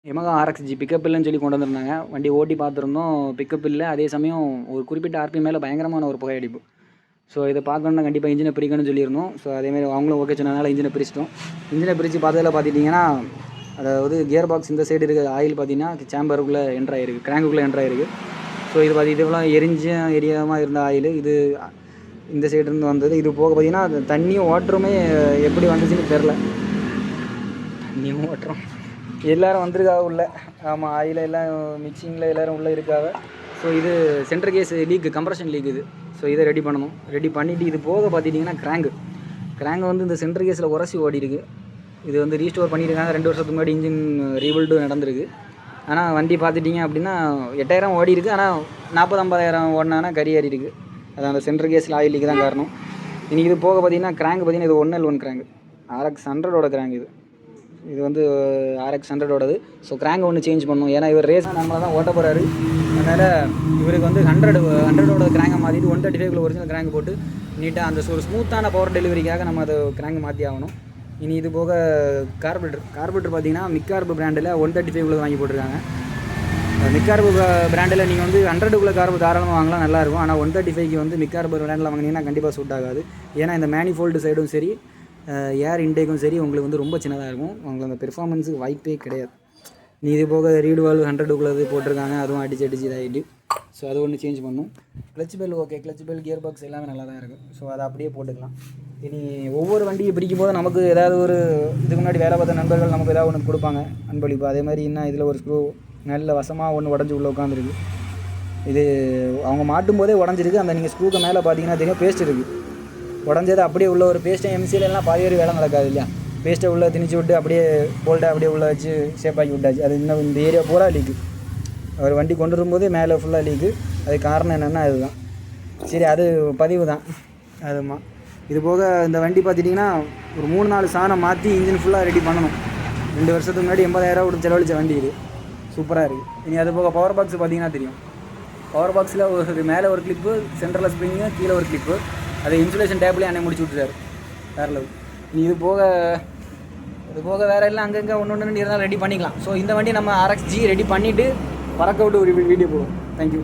Yamaha RX-G pickup இல்லன்னு சொல்லி கொண்டு வந்திருந்தாங்க. வண்டி ஓட்டி பார்த்துருந்தோம். பிக்கப் இல்ல. அதே சமயம் ஒரு குறிப்பிட்ட ஆர்பிஎம் மேல பயங்கரமான ஒரு புகை அடிப்பு. ஸோ இத பார்க்கணும்னா கண்டிப்பா இன்ஜின பிரிக்கணும்னு சொல்லியிருந்தோம். ஸோ அதேமாரி அவங்களும் ஓகே சொன்னனால இன்ஜின பிரிச்சுட்டோம். இன்ஜின பிரிச்சு பார்த்ததுல பார்த்துட்டீங்கன்னா, அதாவது கியர் பாக்ஸ் இந்த சைடு இருக்க ஆயில் பார்த்தீங்கன்னா, சேம்பருக்குள்ள என்டர் ஆயிருக்கு. கிராங்குக்குள்ள என்டர் ஆயிருக்கு. ஸோ இது ஃபுல்லா எரியாம இருந்த ஆயிலு. இது இந்த சைடு இருந்து வந்தது. இது போக பார்த்தீங்கன்னா, தண்ணியும் வாட்டருமே எப்படி வந்துச்சுன்னு தெரில. தண்ணியும் வாட்டரும் எல்லாரும் வந்திருக்காங்க உள்ள. ஆமா, ஆயில எல்லாம் மிக்சிங்கில் எல்லாரும் உள்ளே இருக்காங்க. ஸோ இது centre gas leak, compression leak இது. ஸோ இதை ரெடி பண்ணணும். ரெடி பண்ணிவிட்டு இது போக பார்த்துட்டிங்கன்னா கிராங்கு வந்து இந்த சென்டர் கேஸில் உரசி ஓடி இருக்குது. இது வந்து ரீஸ்டோர் பண்ணியிருக்காங்க. 2 வருஷத்துக்கு முன்னாடி இன்ஜின் ரீபில்டு நடந்திருக்கு. ஆனால் வண்டி பார்த்துட்டிங்க அப்படின்னா 8000 ஓடி இருக்குது. ஆனால் 40-50,000 ஓடினானா கறி ஏறி இருக்குது. அது அந்த சென்டர் கேஸில் ஆயில் லீக் தான் காரணம். இனி இது போக பார்த்தீங்கன்னா கிராங்கு பார்த்தீங்கன்னா இது 1L1 கிராங்கு, RX100ஓட கிராங்கு இது. இது வந்து RX100ஓடது. ஸோ கிராங்க் ஒன்று சேஞ்ச் பண்ணணும். ஏன்னா இவர் ரேஸ் நம்மளை தான் ஓட்ட போகிறாரு. அதனால் இவருக்கு வந்து 100ஓட கிராங்கை மாற்றிட்டு 135 ஒரிஜினல் கிராங்க் போட்டு நீட்டாக அந்த ஒரு ஸ்மூத்தான பவர் டெலிவரிக்காக நம்ம அதை கிராங்க் மாற்றி ஆகணும். இனி இது போக கார்பரேட்டர் பார்த்தீங்கன்னா மிக்கார்பு பிராண்டில் 135 வாங்கி போட்டிருக்காங்க. மிக்கார்பு பிராண்டில் நீங்கள் வந்து 100 கார்பு தாராளமாக வாங்கலாம், நல்லாயிருக்கும். ஆனால் 135 வந்து மிக்கார்பு பிராண்டில் வாங்கினீங்கன்னா கண்டிப்பாக சூட் ஆகாது. ஏன்னா இந்த மேனிஃபோல்டு சைடும் சரி, ஏர் இன்டேக்கும் சரி உங்களுக்கு வந்து ரொம்ப சின்னதாக இருக்கும். உங்களுக்கு அந்த பெர்ஃபார்மன்ஸுக்கு வாய்ப்பே கிடையாது. நீ இது போக ரீடு வால்வ் 100 போட்டிருக்காங்க. அதுவும் அடிச்சு இதாகிட்டு. ஸோ அது ஒன்று சேஞ்ச் பண்ணணும். Clutch bell okay, clutch bell gear box எல்லாமே நல்லா தான் இருக்குது. ஸோ அதை அப்படியே போட்டுக்கலாம். இனி ஒவ்வொரு வண்டியை பிரிக்கும் போது நமக்கு ஏதாவது ஒரு இதுக்கு முன்னாடி வேலை பார்த்த நண்பர்கள் நமக்கு ஏதாவது ஒன்று கொடுப்பாங்க அன்பளிப்பு. அதே மாதிரி இன்னும் இதில் ஒரு ஸ்க்ரூ நல்ல வசமாக ஒன்று உடஞ்சி உள்ளே உட்காந்துருக்கு. இது அவங்க மாட்டும் போதே உடஞ்சிருக்கு. அந்த நீங்கள் ஸ்க்ரூக்கு மேலே பார்த்தீங்கன்னா தெரியும் பேஸ்ட் இருக்குது. உடஞ்சது அப்படியே உள்ள ஒரு பேஸ்ட்டை எம்சிலெலாம் பாதி வேறு வேலை நடக்காது இல்லையா. பேஸ்ட்டை உள்ளே திணிச்சு விட்டு அப்படியே போல்ட்டை அப்படியே உள்ளே வச்சு ஷேப்பாக்கி விட்டாச்சு. அது இன்னும் இந்த ஏரியா பூரா லீக்கு. அவர் வண்டி கொண்டு வரும்போது மேலே ஃபுல்லாக லீக்கு. அது காரணம் என்னென்னா அதுதான். சரி, அது பதிவு தான். அதுமா இது போக இந்த வண்டி பார்த்துட்டிங்கன்னா ஒரு 3-4 சாணம் மாற்றி இன்ஜின் ஃபுல்லாக ரெடி பண்ணணும். 2 வருஷத்துக்கு முன்னாடி 80,000 கொடுத்து செலவழித்த வண்டி இது. சூப்பராக இருக்குது. இனி அது போக பவர் பாக்ஸ் பார்த்தீங்கன்னா தெரியும். பவர் பாக்ஸில் ஒரு மேலே ஒரு கிளிப்பு, சென்ட்ரலில் ஸ்ப்ரிங்கு, கீழே ஒரு கிளிப்பு. அதை இன்சுலேஷன் டேப்லேயே அன்னை முடிச்சு விட்டுறாரு. வேறு லெவல். இனி இது போக வேறு எல்லாம் அங்கங்கே ஒன்று இருந்தாலும் ரெடி பண்ணிக்கலாம். ஸோ இந்த வண்டி நம்ம RX-G ரெடி பண்ணிவிட்டு பறக்க விட்டு ஒரு வீடியோ போடுவோம். தேங்க்யூ.